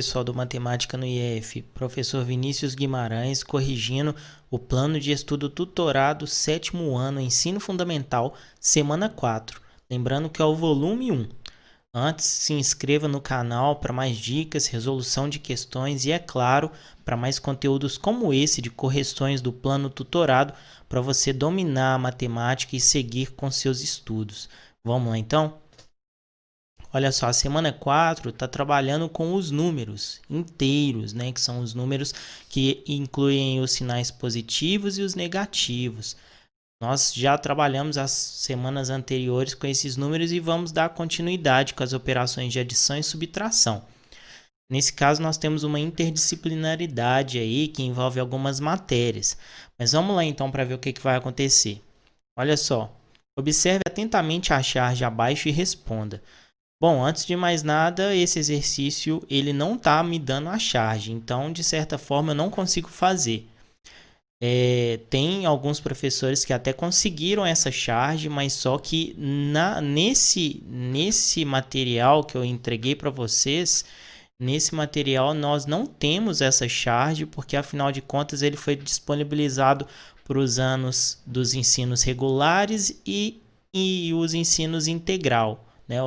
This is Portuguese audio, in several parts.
pessoal do Matemática no IF, professor Vinícius Guimarães, corrigindo o plano de estudo tutorado 7º ano, ensino fundamental, semana 4. Lembrando que é o volume 1. Antes, se inscreva no canal para mais dicas, resolução de questões e, é claro, para mais conteúdos como esse de correções do plano tutorado para você dominar a matemática e seguir com seus estudos. Vamos lá então? Olha só, a semana 4 está trabalhando com os números inteiros, né? Que são os números que incluem os sinais positivos e os negativos. Nós já trabalhamos as semanas anteriores com esses números e vamos dar continuidade com as operações de adição e subtração. Nesse caso, nós temos uma interdisciplinaridade aí que envolve algumas matérias. Mas vamos lá então para ver o que vai acontecer. Olha só, observe atentamente a charge abaixo e responda. Bom, antes de mais nada, esse exercício ele não está me dando a charge, então de certa forma eu não consigo fazer. Tem alguns professores que até conseguiram essa charge, mas só que nesse material que eu entreguei para vocês, nesse material nós não temos essa charge, porque afinal de contas ele foi disponibilizado para os anos dos ensinos regulares e os ensinos integral. Né?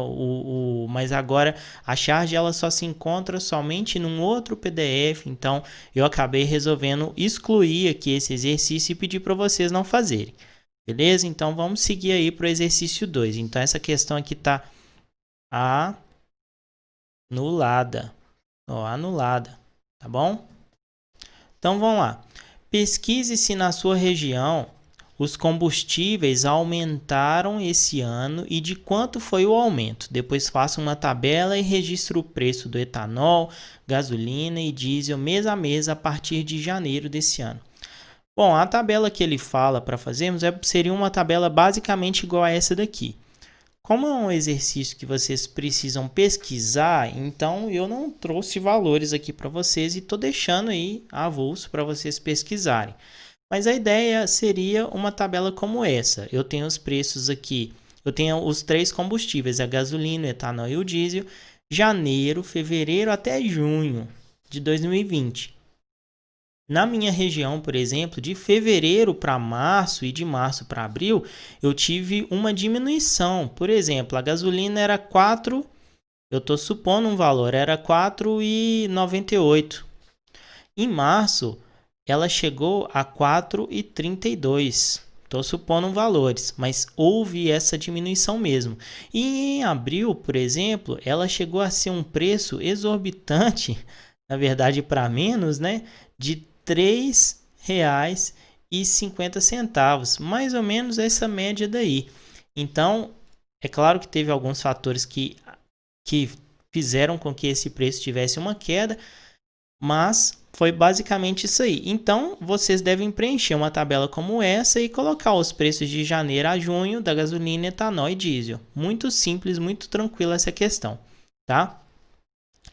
Mas agora a charge ela só se encontra somente num outro PDF, então eu acabei resolvendo excluir aqui esse exercício e pedir para vocês não fazerem. Beleza? Então vamos seguir aí para o exercício 2. Então essa questão aqui está anulada. Anulada, tá bom? Então vamos lá. Pesquise se na sua região os combustíveis aumentaram esse ano e de quanto foi o aumento. Depois faça uma tabela e registre o preço do etanol, gasolina e diesel mês a mês a partir de janeiro desse ano. Bom, a tabela que ele fala para fazermos seria uma tabela basicamente igual a essa daqui. Como é um exercício que vocês precisam pesquisar, então eu não trouxe valores aqui para vocês e estou deixando aí avulso para vocês pesquisarem. Mas a ideia seria uma tabela como essa. Eu tenho os preços aqui. Eu tenho os 3 combustíveis, a gasolina, o etanol e o diesel, janeiro, fevereiro até junho de 2020. Na minha região, por exemplo, de fevereiro para março e de março para abril, eu tive uma diminuição. Por exemplo, a gasolina era 4, eu estou supondo um valor, era 4,98. Em março, ela chegou a 4,32. Estou supondo valores, mas houve essa diminuição mesmo. E em abril, por exemplo, ela chegou a ser um preço exorbitante, na verdade para menos, né, de R$ 3,50, mais ou menos essa média daí. Então, é claro que teve alguns fatores que fizeram com que esse preço tivesse uma queda, mas foi basicamente isso aí. Então, vocês devem preencher uma tabela como essa e colocar os preços de janeiro a junho da gasolina, etanol e diesel. Muito simples, muito tranquila essa questão, tá?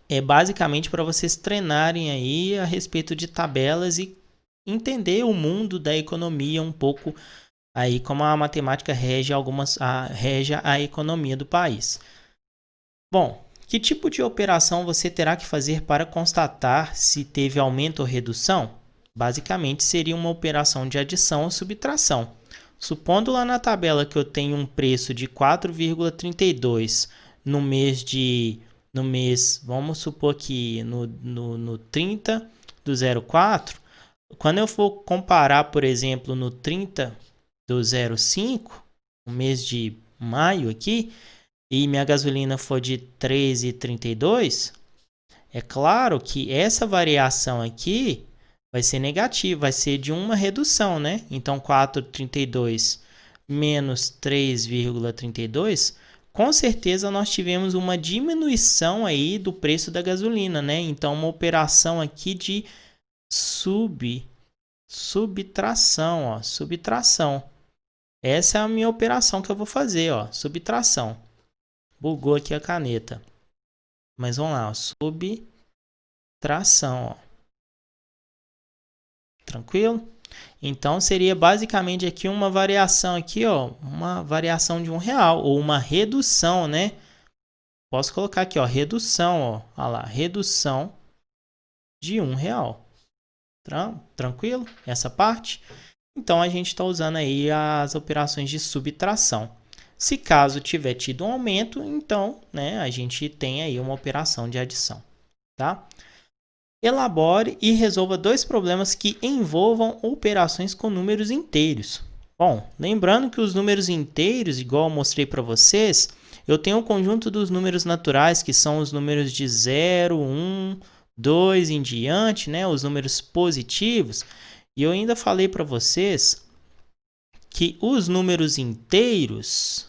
É basicamente para vocês treinarem aí a respeito de tabelas e entender o mundo da economia um pouco aí como a matemática rege a economia do país. Bom, que tipo de operação você terá que fazer para constatar se teve aumento ou redução? Basicamente seria uma operação de adição ou subtração. Supondo lá na tabela que eu tenho um preço de 4,32 no mês, vamos supor que no 30 do 04, quando eu for comparar, por exemplo, no 30 do 05, o mês de maio aqui, e minha gasolina for de 3,32, é claro que essa variação aqui vai ser negativa, vai ser de uma redução, né? Então, 4,32 menos 3,32, com certeza nós tivemos uma diminuição aí do preço da gasolina, né? Então, uma operação aqui de subtração, ó, subtração. Essa é a minha operação que eu vou fazer, ó, subtração. Bugou aqui a caneta. Mas vamos lá, ó, subtração, ó. Tranquilo? Então seria basicamente aqui uma variação aqui, ó, uma variação de R$1 ou uma redução, né? Posso colocar aqui, ó, redução, ó, olha lá, redução de R$1. Tranquilo? Essa parte? Então, a gente está usando aí as operações de subtração. Se caso tiver tido um aumento, então, né, a gente tem aí uma operação de adição, tá? Elabore e resolva dois problemas que envolvam operações com números inteiros. Bom, lembrando que os números inteiros, igual eu mostrei para vocês, eu tenho o conjunto dos números naturais, que são os números de 0, 1, 2 em diante, né, os números positivos. E eu ainda falei para vocês que os números inteiros,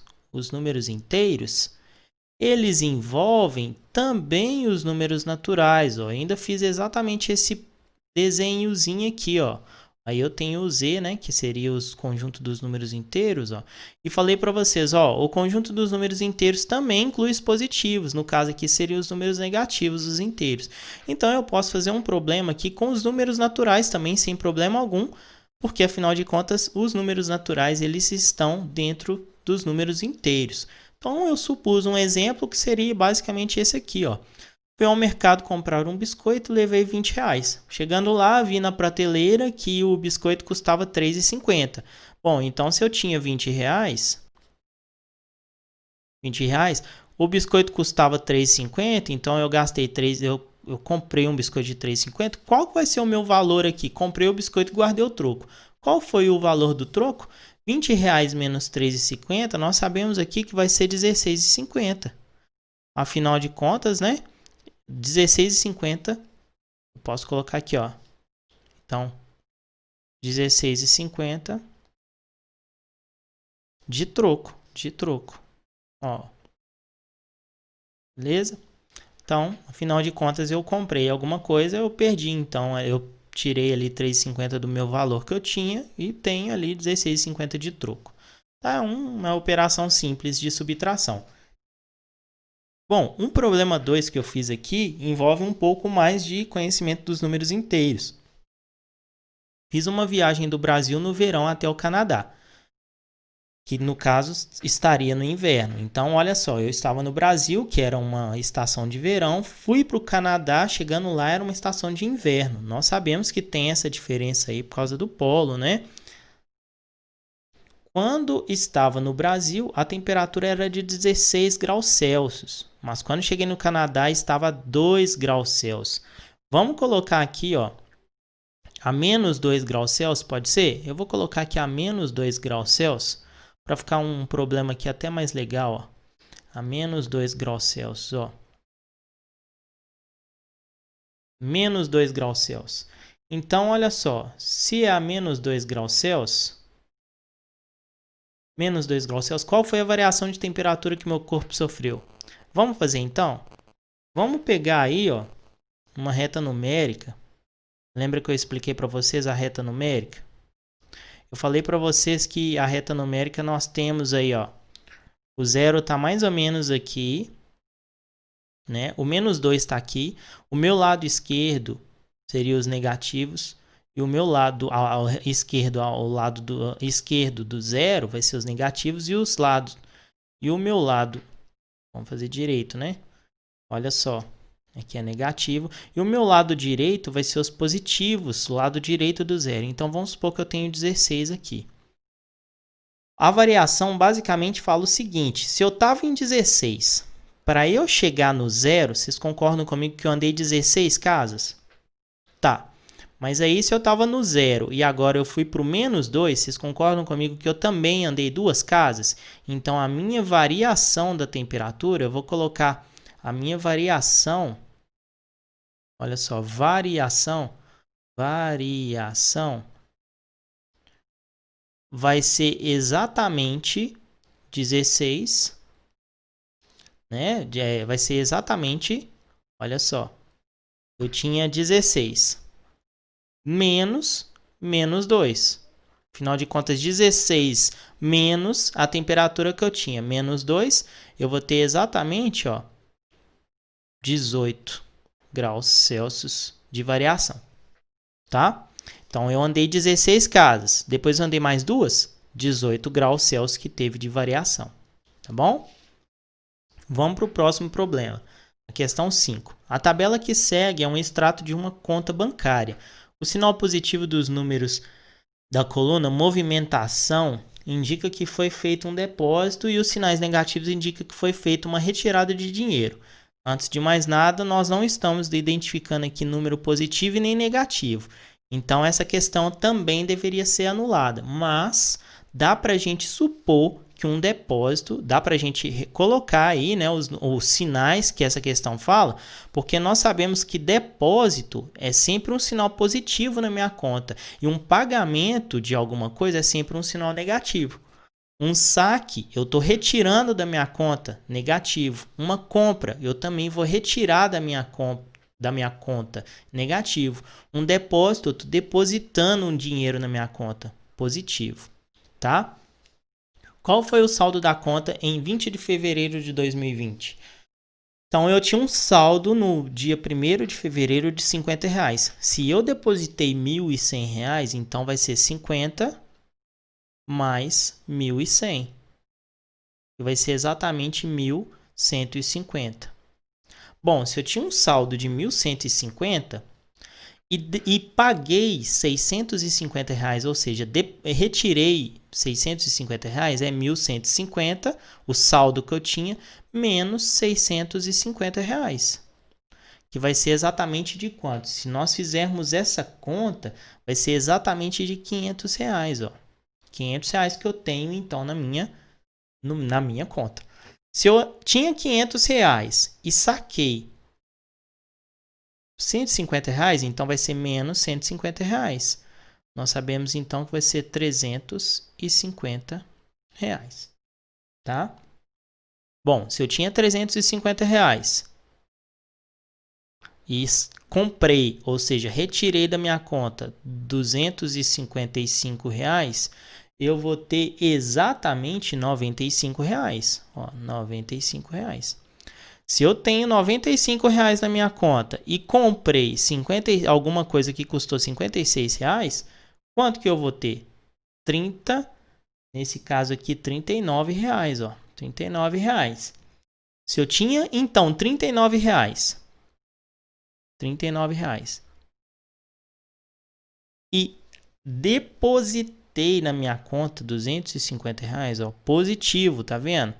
eles envolvem também os números naturais. Ó. Eu ainda fiz exatamente esse desenhozinho aqui, ó. Aí eu tenho o z, né, que seria o conjunto dos números inteiros, ó. E falei para vocês, ó, o conjunto dos números inteiros também inclui os positivos. No caso aqui seriam os números negativos, os inteiros. Então eu posso fazer um problema aqui com os números naturais também sem problema algum, porque afinal de contas os números naturais eles estão dentro dos números inteiros. Então eu supus um exemplo que seria basicamente esse aqui, ó. Fui ao mercado comprar um biscoito e levei R$20. Chegando lá, vi na prateleira que o biscoito custava R$3,50. Bom, então se eu tinha R$20, o biscoito custava R$3,50, então eu gastei eu comprei um biscoito de R$3,50. Qual vai ser o meu valor aqui? Comprei o biscoito e guardei o troco. Qual foi o valor do troco? R$20 menos R$3,50, nós sabemos aqui que vai ser R$16,50. Afinal de contas, né? R$16,50, eu posso colocar aqui, ó. Então, R$16,50 de troco, ó. Beleza? Então, afinal de contas, eu comprei alguma coisa, eu perdi. Então, eu tirei ali R$3,50 do meu valor que eu tinha e tenho ali R$16,50 de troco. Tá? Uma operação simples de subtração. Bom, um problema 2 que eu fiz aqui envolve um pouco mais de conhecimento dos números inteiros. Fiz uma viagem do Brasil no verão até o Canadá, que no caso estaria no inverno. Então, olha só, eu estava no Brasil, que era uma estação de verão, fui para o Canadá, chegando lá era uma estação de inverno. Nós sabemos que tem essa diferença aí por causa do polo, né? Quando estava no Brasil, a temperatura era de 16 graus Celsius, mas quando cheguei no Canadá estava 2 graus Celsius. Vamos colocar aqui, ó, a menos 2 graus Celsius, pode ser? Eu vou colocar aqui a menos 2 graus Celsius, para ficar um problema aqui até mais legal, ó. A menos 2 graus Celsius, ó. Menos 2 graus Celsius. Então, olha só, se é a menos 2 graus Celsius, menos 2 graus Celsius, qual foi a variação de temperatura que meu corpo sofreu? Vamos fazer então? Vamos pegar aí, ó, uma reta numérica. Lembra que eu expliquei para vocês a reta numérica? Eu falei para vocês que a reta numérica nós temos aí, ó, o zero está mais ou menos aqui, né? O menos 2 está aqui. O meu lado esquerdo seria os negativos. E o meu lado ao esquerdo, ao lado do esquerdo do zero, vai ser os negativos. E os lados. E o meu lado, vamos fazer direito, né? Olha só, aqui é negativo. E o meu lado direito vai ser os positivos, o lado direito do zero. Então, vamos supor que eu tenho 16 aqui. A variação basicamente fala o seguinte: se eu estava em 16, para eu chegar no zero, vocês concordam comigo que eu andei 16 casas? Tá. Mas aí se eu estava no zero e agora eu fui para o menos 2, vocês concordam comigo que eu também andei 2 casas? Então a minha variação da temperatura, eu vou colocar a minha variação, olha só, variação vai ser exatamente 16, né? Vai ser exatamente, olha só, eu tinha 16 menos 2. Afinal de contas, 16 menos a temperatura que eu tinha, menos 2, eu vou ter exatamente, ó, 18 graus Celsius de variação, tá? Então, eu andei 16 casas, depois eu andei mais 2, 18 graus Celsius que teve de variação, tá bom? Vamos para o próximo problema. questão 5. A tabela que segue é um extrato de uma conta bancária. O sinal positivo dos números da coluna movimentação indica que foi feito um depósito e os sinais negativos indicam que foi feita uma retirada de dinheiro. Antes de mais nada, nós não estamos identificando aqui número positivo e nem negativo. Então, essa questão também deveria ser anulada. Mas dá para a gente supor que um depósito, dá para a gente colocar aí, né, os sinais que essa questão fala, porque nós sabemos que depósito é sempre um sinal positivo na minha conta e um pagamento de alguma coisa é sempre um sinal negativo. Um saque, eu estou retirando da minha conta, negativo. Uma compra, eu também vou retirar da minha conta, negativo. Um depósito, eu estou depositando um dinheiro na minha conta, positivo. Tá? Qual foi o saldo da conta em 20 de fevereiro de 2020? Então, eu tinha um saldo no dia 1º de fevereiro de R$50. Se eu depositei R$1.100, então vai ser 50 mais 1.100. Vai ser exatamente 1.150. Bom, se eu tinha um saldo de 1.150 e paguei R$650, ou seja, retirei R$650, é 1.150, o saldo que eu tinha, menos R$650, que vai ser exatamente de quanto? Se nós fizermos essa conta, vai ser exatamente de R$500, ó. R$500 que eu tenho, então, na minha conta. Se eu tinha R$500 e saquei R$150, então vai ser menos R$150. Nós sabemos, então, que vai ser R$350. Tá? Bom, se eu tinha R$350 e comprei, ou seja, retirei da minha conta R$255, eu vou ter exatamente R$95. Ó, R$95. Se eu tenho R$95 na minha conta e comprei alguma coisa que custou R$56, quanto que eu vou ter? 30, nesse caso aqui, R$39, ó. R$39. Se eu tinha, então, R$39 e depositei na minha conta R$250, ó, positivo, tá vendo?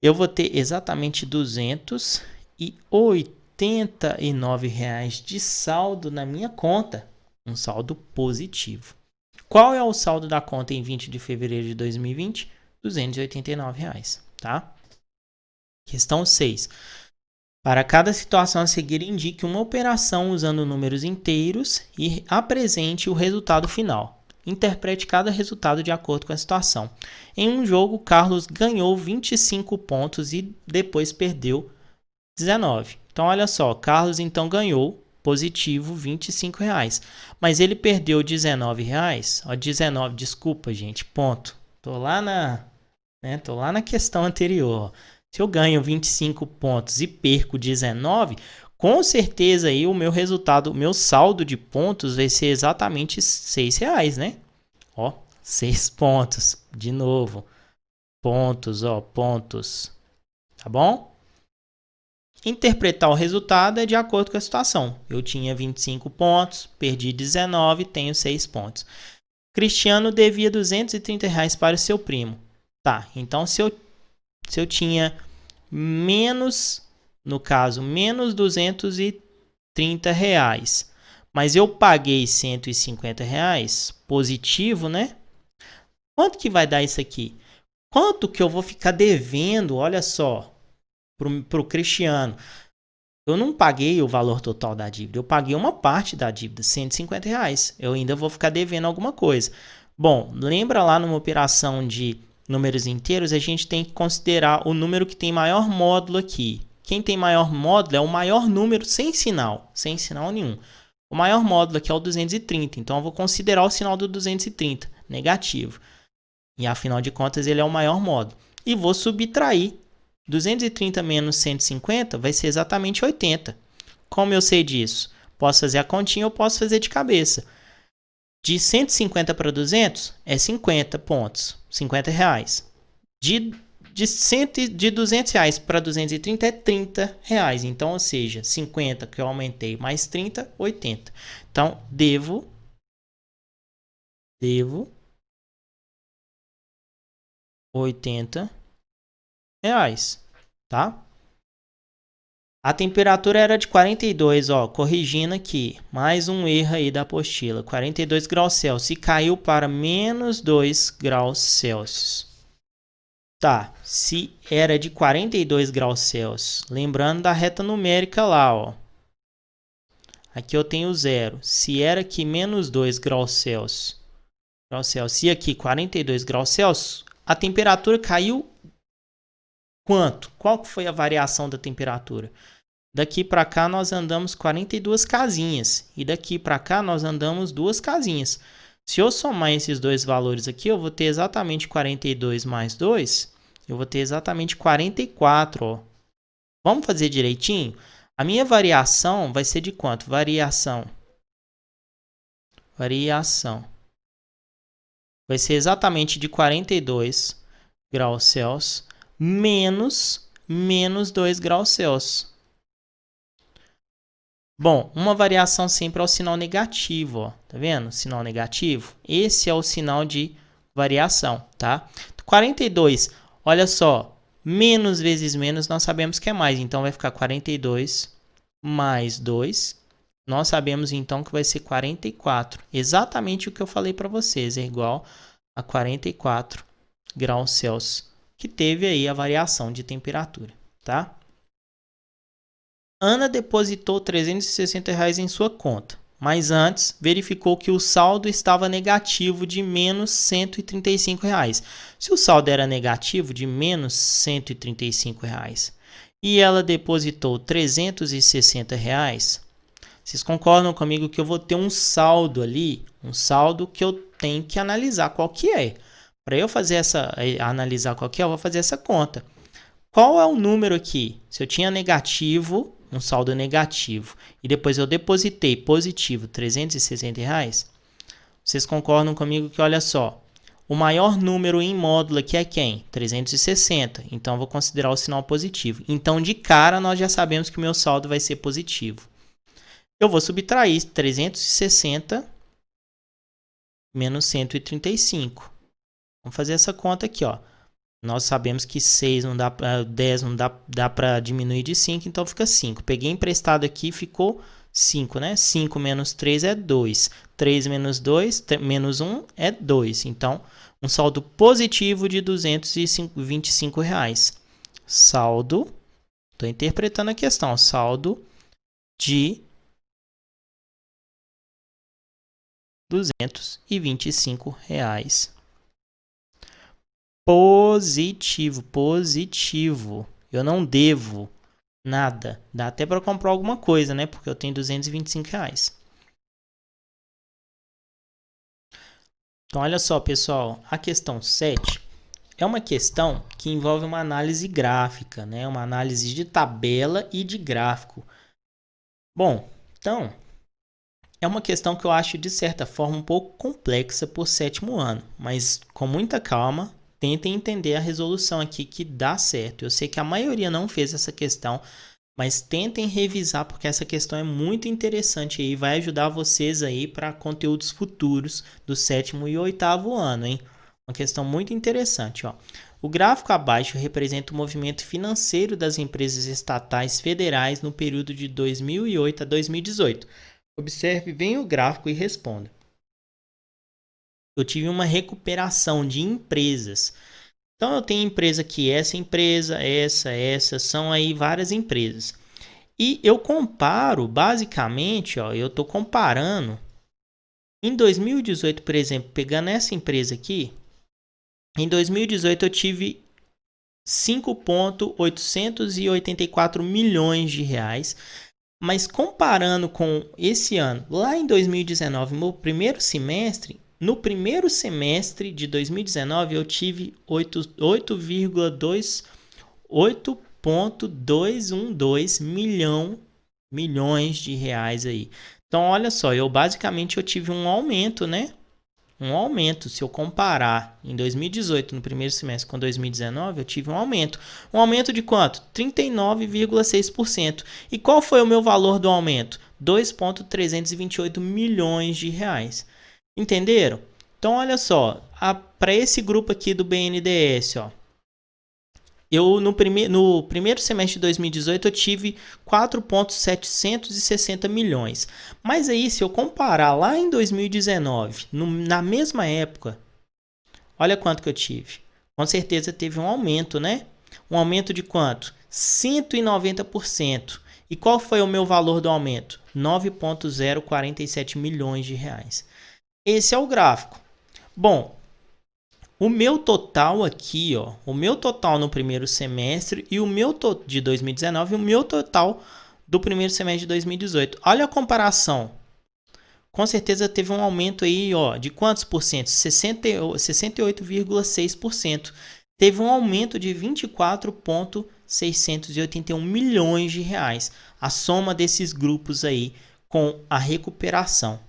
Eu vou ter exatamente R$289 de saldo na minha conta. Um saldo positivo. Qual é o saldo da conta em 20 de fevereiro de 2020? R$289. Tá? Questão 6. Para cada situação a seguir, indique uma operação usando números inteiros e apresente o resultado final. Interprete cada resultado de acordo com a situação. Em um jogo, Carlos ganhou 25 pontos e depois perdeu 19. Então, olha só, Carlos então ganhou positivo R$25, mas ele perdeu R$19. Ó, 19, desculpa, gente, ponto. Tô lá na questão anterior. Se eu ganho 25 pontos e perco 19, com certeza aí o meu resultado, o meu saldo de pontos vai ser exatamente R$6, né? Ó, 6 pontos. De novo. Pontos, ó, pontos. Tá bom? Interpretar o resultado é de acordo com a situação. Eu tinha 25 pontos, perdi 19, tenho 6 pontos. Cristiano devia R$230 para o seu primo. Tá, então se eu tinha menos, no caso, menos R$230, mas eu paguei R$150, positivo, né? Quanto que vai dar isso aqui? Quanto que eu vou ficar devendo, olha só, para o Cristiano? Eu não paguei o valor total da dívida, eu paguei uma parte da dívida, R$150. Eu ainda vou ficar devendo alguma coisa. Bom, lembra lá numa operação de números inteiros, a gente tem que considerar o número que tem maior módulo aqui. Quem tem maior módulo é o maior número sem sinal nenhum. O maior módulo aqui é o 230, então eu vou considerar o sinal do 230, negativo. E afinal de contas ele é o maior módulo. E vou subtrair 230 menos 150 vai ser exatamente 80. Como eu sei disso? Posso fazer a continha ou posso fazer de cabeça. De 150 para 200 é 50 pontos, R$50. De De 200 reais para 230 é 30 reais. Então, ou seja, 50 que eu aumentei mais 30, 80. Então, devo 80 reais, tá? A temperatura era de 42, ó, corrigindo aqui, mais um erro aí da apostila, 42 graus Celsius, e caiu para menos 2 graus Celsius. Tá, se era de 42 graus Celsius, lembrando da reta numérica lá, ó. Aqui eu tenho 0. Se era aqui menos 2 graus Celsius, e aqui 42 graus Celsius, a temperatura caiu quanto? Qual que foi a variação da temperatura? Daqui para cá nós andamos 42 casinhas e daqui para cá nós andamos 2 casinhas. Se eu somar esses dois valores aqui, eu vou ter exatamente 42 mais 2, eu vou ter exatamente 44, ó. Vamos fazer direitinho? A minha variação vai ser de quanto? Variação. Vai ser exatamente de 42 graus Celsius menos 2 graus Celsius. Bom, uma variação sempre é o sinal negativo, ó. Tá vendo? Sinal negativo. Esse é o sinal de variação, tá? 42, olha só, menos vezes menos nós sabemos que é mais, então vai ficar 42 mais 2. Nós sabemos então que vai ser 44. Exatamente o que eu falei para vocês, é igual a 44 graus Celsius, que teve aí a variação de temperatura, tá? Ana depositou R$360 em sua conta, mas antes verificou que o saldo estava negativo de menos R$135. Se o saldo era negativo de menos R$135 e ela depositou R$360, vocês concordam comigo que eu vou ter um saldo ali, um saldo que eu tenho que analisar qual que é. Para eu fazer analisar qual que é, eu vou fazer essa conta. Qual é o número aqui? Se eu tinha negativo, um saldo negativo, e depois eu depositei positivo R$360, vocês concordam comigo que, olha só, o maior número em módulo aqui é quem? 360. Então, eu vou considerar o sinal positivo. Então, de cara, nós já sabemos que o meu saldo vai ser positivo. Eu vou subtrair 360 menos 135. Vamos fazer essa conta aqui, ó. Nós sabemos que 6 não dá, 10 não dá para diminuir de 5, então fica 5. Peguei emprestado aqui, ficou 5, né? 5 menos 3 é 2. 3 menos 2, menos 1 é 2. Então, um saldo positivo de R$225. Saldo, estou interpretando a questão, saldo de R$225. Positivo. Eu não devo nada. Dá até para comprar alguma coisa, né? Porque eu tenho R$225. Então, olha só, pessoal. A questão 7 é uma questão que envolve uma análise gráfica, né? Uma análise de tabela e de gráfico. Bom, então, é uma questão que eu acho, de certa forma, um pouco complexa por 7º ano. Mas, com muita calma, tentem entender a resolução aqui que dá certo. Eu sei que a maioria não fez essa questão, mas tentem revisar porque essa questão é muito interessante e vai ajudar vocês aí para conteúdos futuros do 7º e 8º ano, hein? Uma questão muito interessante, ó. O gráfico abaixo representa o movimento financeiro das empresas estatais federais no período de 2008 a 2018. Observe bem o gráfico e responda. Eu tive uma recuperação de empresas. Então, eu tenho empresa aqui, essa empresa, essa, são aí várias empresas. E eu comparo, basicamente, ó, eu estou comparando. Em 2018, por exemplo, pegando essa empresa aqui, em 2018 eu tive 5,884 milhões de reais. Mas comparando com esse ano, lá em 2019, no primeiro semestre, de 2019 eu tive 8,212 milhões de reais aí. Então, olha só, eu tive um aumento, né? um aumento. Se eu comparar em 2018, no primeiro semestre, com 2019, eu tive um aumento. Um aumento de quanto? 39,6%. E qual foi o meu valor do aumento? 2,328 milhões de reais. Entenderam? Então, olha só, para esse grupo aqui do BNDES, ó, eu no primeiro semestre de 2018 eu tive 4,760 milhões. Mas aí, se eu comparar lá em 2019, na mesma época, olha quanto que eu tive. Com certeza teve um aumento, né? Um aumento de quanto? 190%. E qual foi o meu valor do aumento? 9,047 milhões de reais. Esse é o gráfico. Bom, o meu total aqui, ó, o meu total no primeiro semestre e o meu de 2019 e o meu total do primeiro semestre de 2018. Olha a comparação. Com certeza teve um aumento aí, ó, de quantos por cento? 68,6%. Teve um aumento de 24,681 milhões de reais. A soma desses grupos aí com a recuperação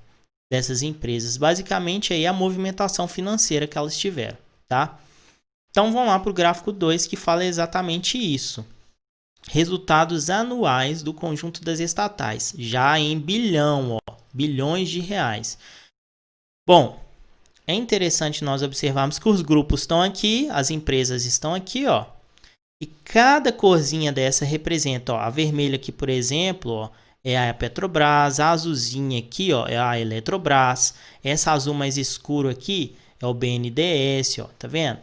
dessas empresas. Basicamente aí a movimentação financeira que elas tiveram, tá? Então vamos lá para o gráfico 2 que fala exatamente isso. Resultados anuais do conjunto das estatais, já em bilhão, ó, bilhões de reais. Bom, é interessante nós observarmos que os grupos estão aqui, as empresas estão aqui, ó. E cada corzinha dessa representa, ó, a vermelha aqui, por exemplo, ó, é a Petrobras, a azulzinha aqui, ó, é a Eletrobras, essa azul mais escuro aqui é o BNDES, ó, tá vendo?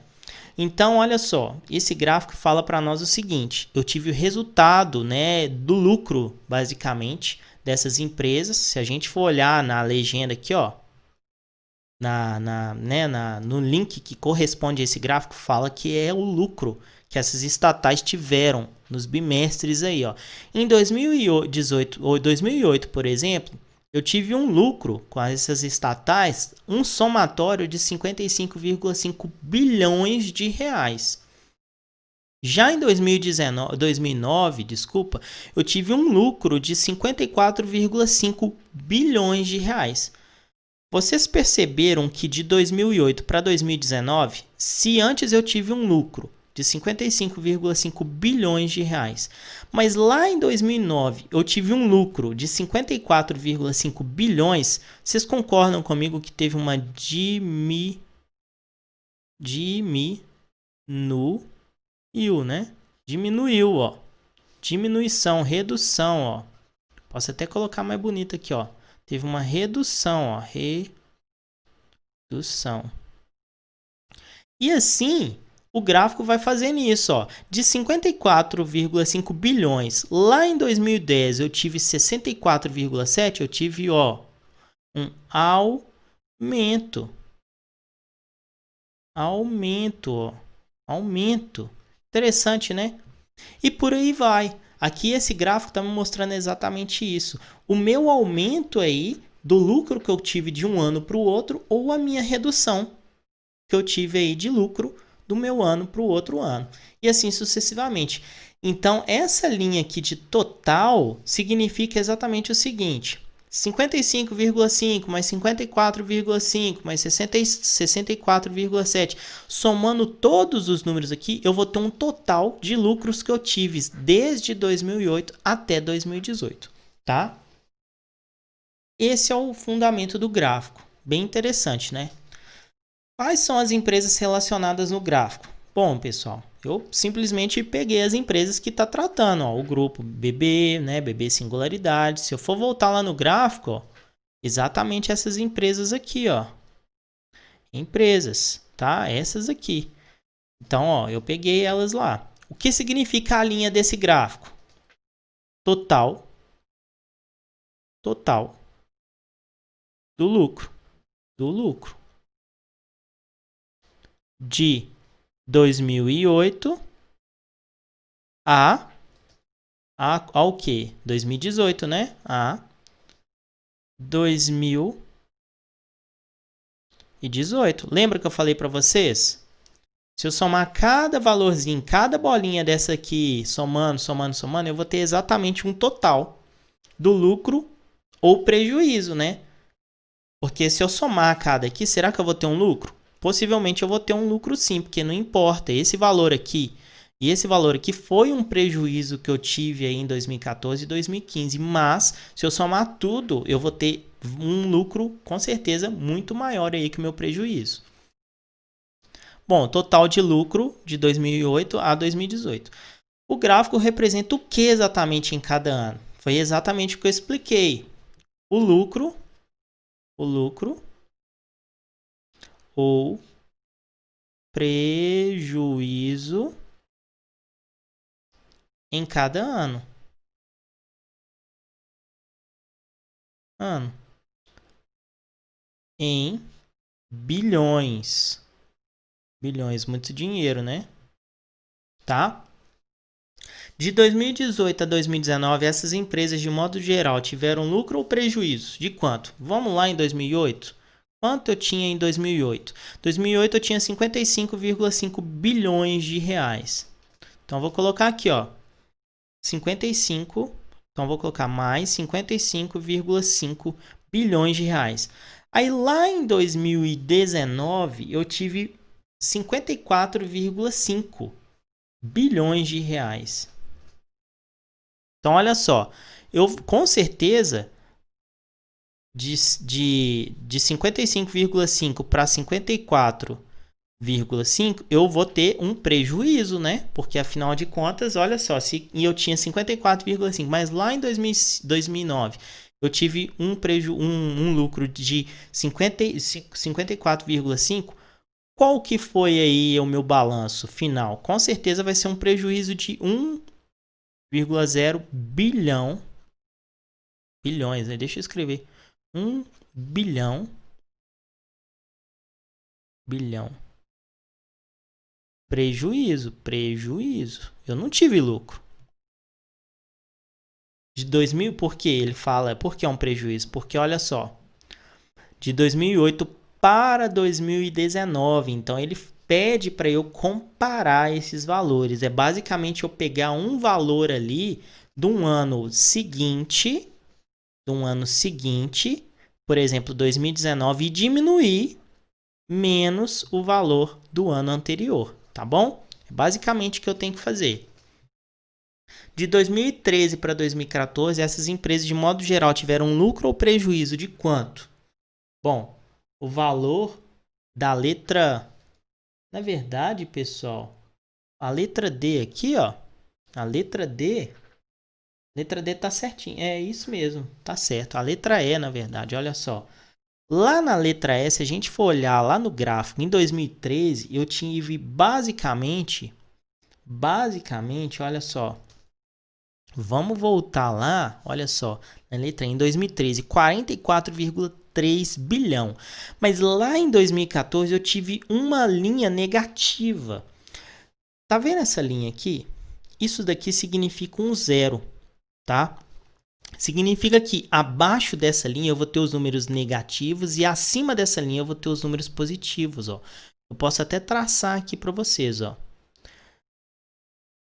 Então, olha só, esse gráfico fala para nós o seguinte, eu tive o resultado, né, do lucro, basicamente, dessas empresas. Se a gente for olhar na legenda aqui, ó, no link que corresponde a esse gráfico, fala que é o lucro que essas estatais tiveram nos bimestres aí, ó. Em 2018 ou 2008, por exemplo, eu tive um lucro com essas estatais, um somatório de 55,5 bilhões de reais. Já em 2009, eu tive um lucro de 54,5 bilhões de reais. Vocês perceberam que de 2008 para 2019, se antes eu tive um lucro de 55,5 bilhões de reais, mas lá em 2009 eu tive um lucro de 54,5 bilhões, vocês concordam comigo que teve uma diminuiu, né? Diminuiu, ó. Diminuição, redução, ó. Posso até colocar mais bonito aqui, ó. Teve uma redução, ó, redução. E assim, o gráfico vai fazendo isso, ó. De 54,5 bilhões, lá em 2010 eu tive 64,7, eu tive, ó, um aumento. Ó. Aumento. Interessante, né? E por aí vai. Aqui esse gráfico está me mostrando exatamente isso. O meu aumento aí do lucro que eu tive de um ano para o outro ou a minha redução que eu tive aí de lucro do meu ano para o outro ano. E assim sucessivamente. Então, essa linha aqui de total significa exatamente o seguinte. 55,5 mais 54,5 mais 64,7. Somando todos os números aqui, eu vou ter um total de lucros que eu tive desde 2008 até 2018, tá? Esse é o fundamento do gráfico. Bem interessante, né? Quais são as empresas relacionadas no gráfico? Bom, pessoal, eu simplesmente peguei as empresas que está tratando, ó, o grupo BB, né, BB Singularidade. Se eu for voltar lá no gráfico, ó, exatamente essas empresas aqui, ó. Empresas, tá? Essas aqui. Então, ó, eu peguei elas lá. O que significa a linha desse gráfico? Total do lucro. De 2008 ao que? 2018, né? A 2018. Lembra que eu falei para vocês? Se eu somar cada valorzinho, cada bolinha dessa aqui, somando, eu vou ter exatamente um total do lucro ou prejuízo, né? Porque se eu somar cada aqui, será que eu vou ter um lucro? Possivelmente eu vou ter um lucro sim, porque não importa. Esse valor aqui e esse valor aqui foi um prejuízo que eu tive aí em 2014 e 2015. Mas, se eu somar tudo, eu vou ter um lucro, com certeza, muito maior aí que o meu prejuízo. Bom, total de lucro de 2008 a 2018. O gráfico representa o que exatamente em cada ano? Foi exatamente o que eu expliquei. O lucro ou prejuízo em cada ano em bilhões. Bilhões, muito dinheiro, né? Tá? De 2018 a 2019, essas empresas, de modo geral, tiveram lucro ou prejuízo? De quanto? Vamos lá em 2008? Quanto eu tinha em 2008? 2008 eu tinha 55,5 bilhões de reais. Então, vou colocar aqui, ó, 55. Então, vou colocar mais 55,5 bilhões de reais. Aí, lá em 2019, eu tive 54,5 bilhões de reais. Então, olha só, eu com certeza de 55,5 para 54,5 eu vou ter um prejuízo, né? Porque afinal de contas, olha só, se eu tinha 54,5, mas lá em 2009 eu tive um lucro de 54,5. Qual que foi aí o meu balanço final? Com certeza vai ser um prejuízo de 1,0 bilhões, né? Deixa eu escrever. 1 bilhão. Prejuízo. Eu não tive lucro. De 2000, por que ele fala? Por que é um prejuízo? Porque olha só, de 2008 para 2019, então ele pede para eu comparar esses valores. É basicamente eu pegar um valor ali de um ano seguinte, por exemplo, 2019, e diminuir menos o valor do ano anterior, tá bom? É basicamente o que eu tenho que fazer. De 2013 para 2014, essas empresas, de modo geral, tiveram um lucro ou prejuízo de quanto? Bom, o valor da letra... Na verdade, pessoal, a letra D aqui, ó, a letra D tá certinho. É isso mesmo, tá certo. A letra E, na verdade, olha só. Lá na letra E, se a gente for olhar lá no gráfico, em 2013, eu tive basicamente, olha só. Vamos voltar lá, olha só, na letra E, em 2013, 44,3 bilhão. Mas lá em 2014 eu tive uma linha negativa. Tá vendo essa linha aqui? Isso daqui significa um zero, tá? Significa que abaixo dessa linha eu vou ter os números negativos e acima dessa linha eu vou ter os números positivos, ó. Eu posso até traçar aqui para vocês, ó.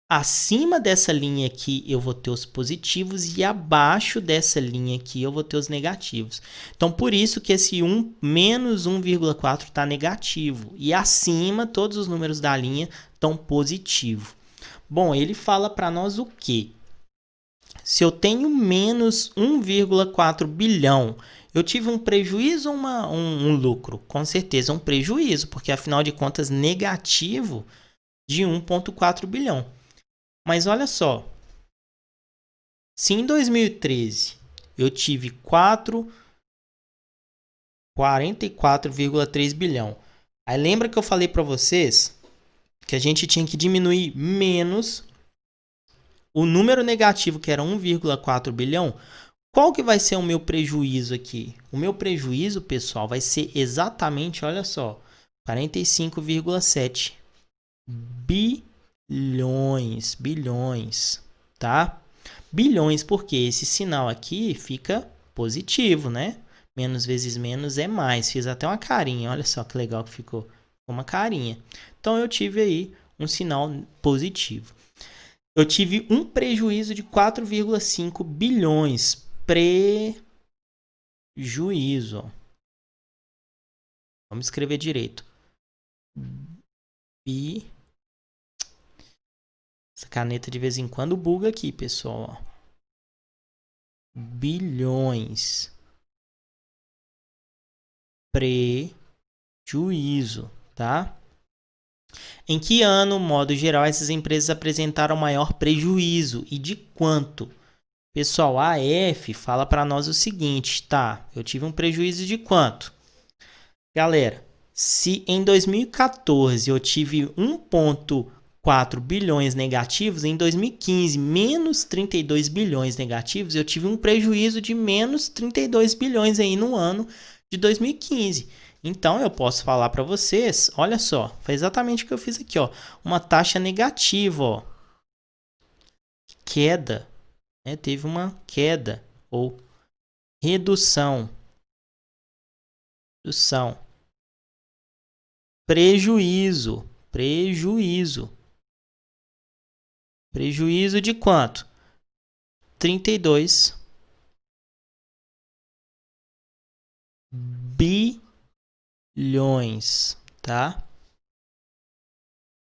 Acima dessa linha aqui eu vou ter os positivos e abaixo dessa linha aqui eu vou ter os negativos. Então, por isso que esse 1 menos 1,4 está negativo. E acima, todos os números da linha estão positivos. Bom, ele fala para nós o quê? Se eu tenho menos 1,4 bilhão, eu tive um prejuízo ou um lucro? Com certeza um prejuízo, porque afinal de contas negativo de 1,4 bilhão. Mas olha só, se em 2013 eu tive 44,3 bilhão, aí lembra que eu falei para vocês que a gente tinha que diminuir menos o número negativo, que era 1,4 bilhão. Qual que vai ser o meu prejuízo aqui? O meu prejuízo, pessoal, vai ser exatamente, olha só, 45,7 bilhões, tá? Bilhões, porque esse sinal aqui fica positivo, né? Menos vezes menos é mais. Fiz até uma carinha, olha só que legal que ficou. Uma carinha. Então, eu tive aí um sinal positivo. Eu tive um prejuízo de 4,5 bilhões. Prejuízo. Vamos escrever direito. Essa caneta de vez em quando buga aqui, pessoal. Bilhões. Prejuízo, tá? Em que ano, modo geral, essas empresas apresentaram maior prejuízo e de quanto? Pessoal, a AF fala para nós o seguinte, tá? Eu tive um prejuízo de quanto? Galera, se em 2014 eu tive 1,4 bilhões negativos, em 2015 menos 32 bilhões negativos, eu tive um prejuízo de menos 32 bilhões aí no ano de 2015. Então eu posso falar para vocês, olha só, foi exatamente o que eu fiz aqui, ó, uma taxa negativa, ó, queda, né? Teve uma queda ou redução, prejuízo de quanto? 32 bilhões, tá?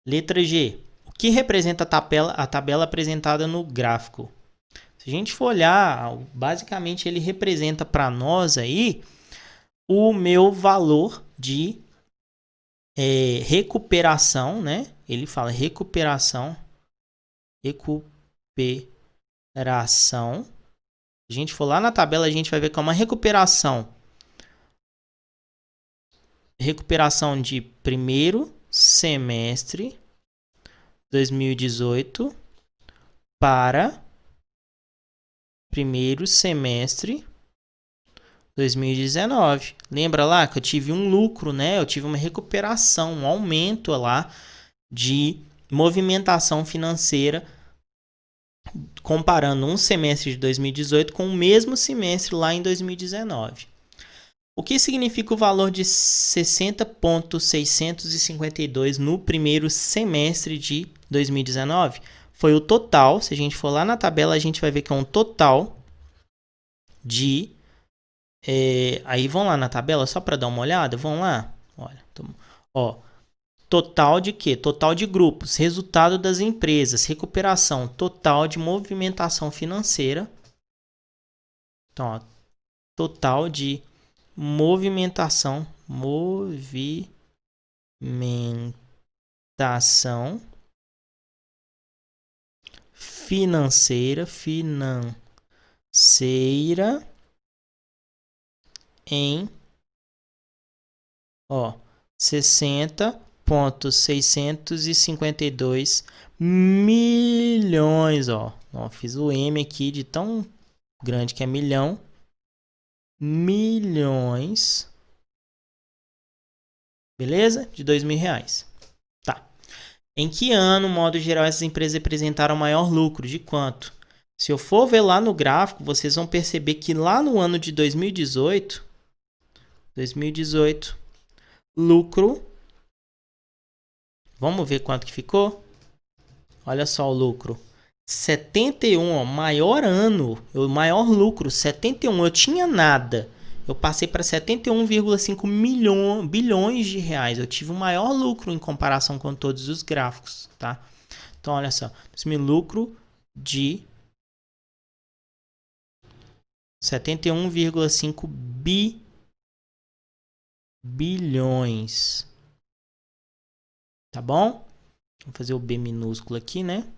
Letra G. O que representa a tabela apresentada no gráfico? Se a gente for olhar, basicamente ele representa para nós aí o meu valor de recuperação, né? Ele fala recuperação. Se a gente for lá na tabela, a gente vai ver que é uma recuperação de primeiro semestre 2018 para primeiro semestre 2019. Lembra lá que eu tive um lucro, né? Eu tive uma recuperação, um aumento lá de movimentação financeira comparando um semestre de 2018 com o mesmo semestre lá em 2019. O que significa o valor de 60,652 no primeiro semestre de 2019? Foi o total, se a gente for lá na tabela, a gente vai ver que é um total de... aí vão lá na tabela, só para dar uma olhada, vão lá. Olha, ó, total de quê? Total de grupos, resultado das empresas, recuperação, total de movimentação financeira. Então, ó, total de movimentação financeira em 60,652 milhões, ó. Fiz o M aqui de tão grande que é milhão. Milhões, beleza? De R$2.000. Tá. Em que ano, modo geral, essas empresas apresentaram maior lucro? De quanto? Se eu for ver lá no gráfico, vocês vão perceber que lá no ano de 2018, lucro, vamos ver quanto que ficou? Olha só o lucro. 71, ó, maior ano, maior lucro, 71, eu tinha nada. Eu passei para 71,5 bilhões de reais. Eu tive o maior lucro em comparação com todos os gráficos, tá? Então, olha só, meu lucro de 71,5 bilhões. Tá bom? Vou fazer o B minúsculo aqui, né?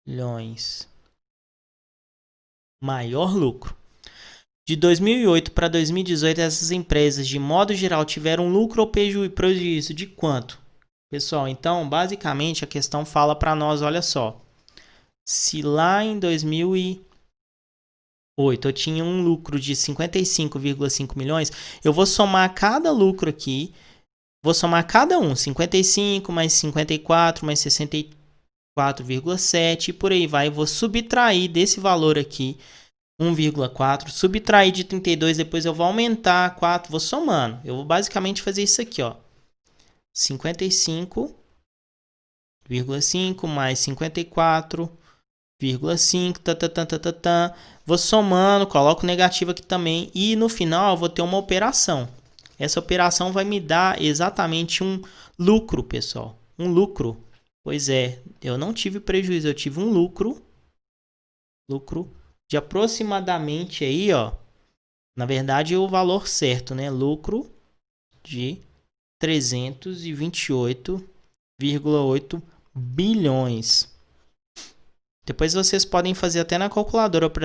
Bilhões. Maior lucro. De 2008 para 2018, essas empresas, de modo geral, tiveram lucro ou prejuízo de quanto? Pessoal, então, basicamente, a questão fala para nós, olha só. Se lá em 2008 eu tinha um lucro de 55,5 milhões, eu vou somar cada lucro aqui, vou somar cada um, 55 mais 54 mais 64,7 e por aí vai. Vou subtrair desse valor aqui 1,4, subtrair de 32, depois eu vou aumentar 4, vou somando. Eu vou basicamente fazer isso aqui, ó. 55,5 mais 54 0,5, vou somando, coloco negativo aqui também e no final eu vou ter uma operação. Essa operação vai me dar exatamente um lucro, pessoal. Um lucro. Pois é, eu não tive prejuízo, eu tive um lucro de aproximadamente aí, ó. Na verdade, o valor certo, né? Lucro de 328,8 bilhões. Depois vocês podem fazer até na calculadora para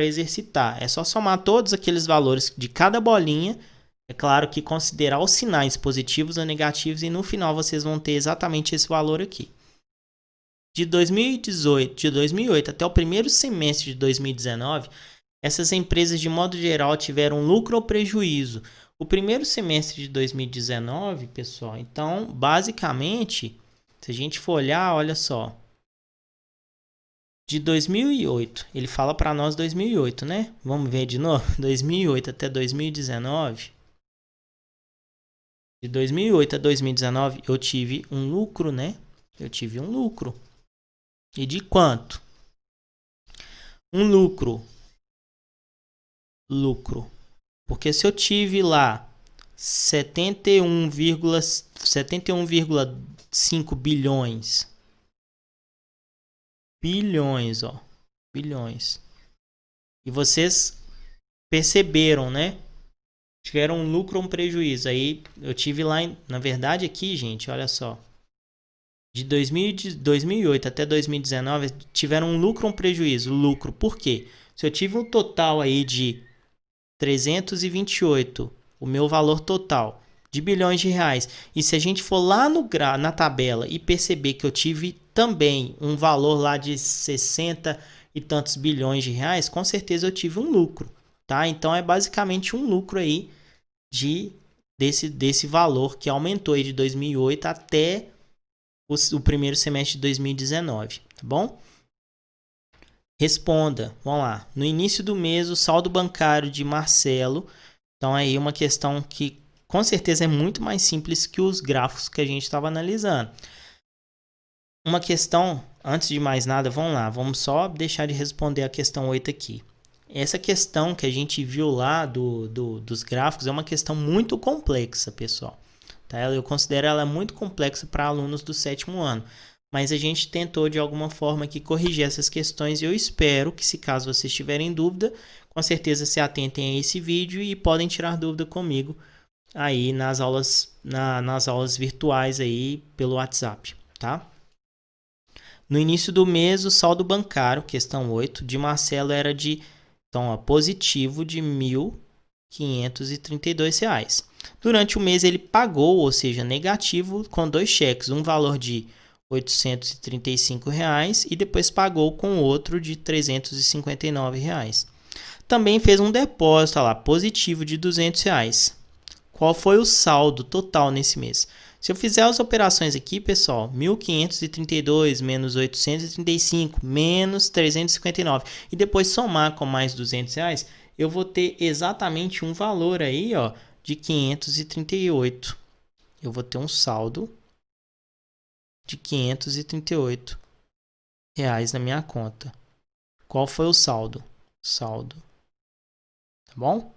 exercitar. É só somar todos aqueles valores de cada bolinha. É claro que considerar os sinais positivos ou negativos e no final vocês vão ter exatamente esse valor aqui. De 2008 até o primeiro semestre de 2019, essas empresas de modo geral tiveram lucro ou prejuízo. O primeiro semestre de 2019, pessoal, então basicamente, se a gente for olhar, olha só. De 2008, ele fala para nós 2008, né? Vamos ver de novo. 2008 até 2019. De 2008 a 2019, eu tive um lucro, né? Eu tive um lucro. E de quanto? Um lucro. Porque se eu tive lá 71,5 bilhões. Bilhões. E vocês perceberam, né? Tiveram um lucro ou um prejuízo. Aí eu tive lá, na verdade aqui, gente, olha só. De 2008 até 2019, tiveram um lucro ou um prejuízo? Lucro. Por quê? Se eu tive um total aí de 328, o meu valor total de bilhões de reais, e se a gente for lá na tabela e perceber que eu tive também um valor lá de 60 e tantos bilhões de reais, com certeza eu tive um lucro, tá? Então é basicamente um lucro aí desse valor que aumentou aí de 2008 até o primeiro semestre de 2019, tá bom? Responda, vamos lá. No início do mês, o saldo bancário de Marcelo. Então, aí uma questão que com certeza é muito mais simples que os gráficos que a gente estava analisando. Uma questão, antes de mais nada, vamos lá. Vamos só deixar de responder a questão 8 aqui. Essa questão que a gente viu lá dos gráficos é uma questão muito complexa, pessoal. Tá? Eu considero ela muito complexa para alunos do 7º ano. Mas a gente tentou de alguma forma aqui corrigir essas questões e eu espero que, se caso vocês tiverem dúvida, com certeza se atentem a esse vídeo e podem tirar dúvida comigo aí nas aulas virtuais aí pelo WhatsApp, tá? No início do mês, o saldo bancário, questão 8, de Marcelo era de positivo de R$ 1.532. Durante o mês ele pagou, ou seja, negativo, com 2 cheques, um valor de R$ 835 e depois pagou com outro de R$ 359. Também fez um depósito lá, positivo de R$ 200. Qual foi o saldo total nesse mês? Se eu fizer as operações aqui, pessoal, 1.532 menos 835 menos 359 e depois somar com mais R$ 200, eu vou ter exatamente um valor aí, ó, de 538. Eu vou ter um saldo de R$ 538 na minha conta. Qual foi o saldo? Tá bom?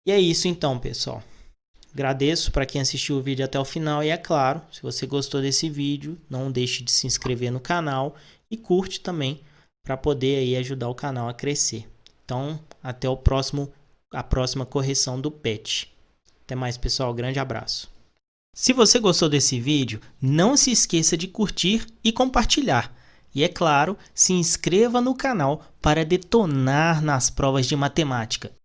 E é isso então, pessoal. Agradeço para quem assistiu o vídeo até o final e é claro, se você gostou desse vídeo, não deixe de se inscrever no canal e curte também para poder aí ajudar o canal a crescer. Então, até a próxima correção do PET. Até mais, pessoal. Grande abraço. Se você gostou desse vídeo, não se esqueça de curtir e compartilhar. E é claro, se inscreva no canal para detonar nas provas de matemática.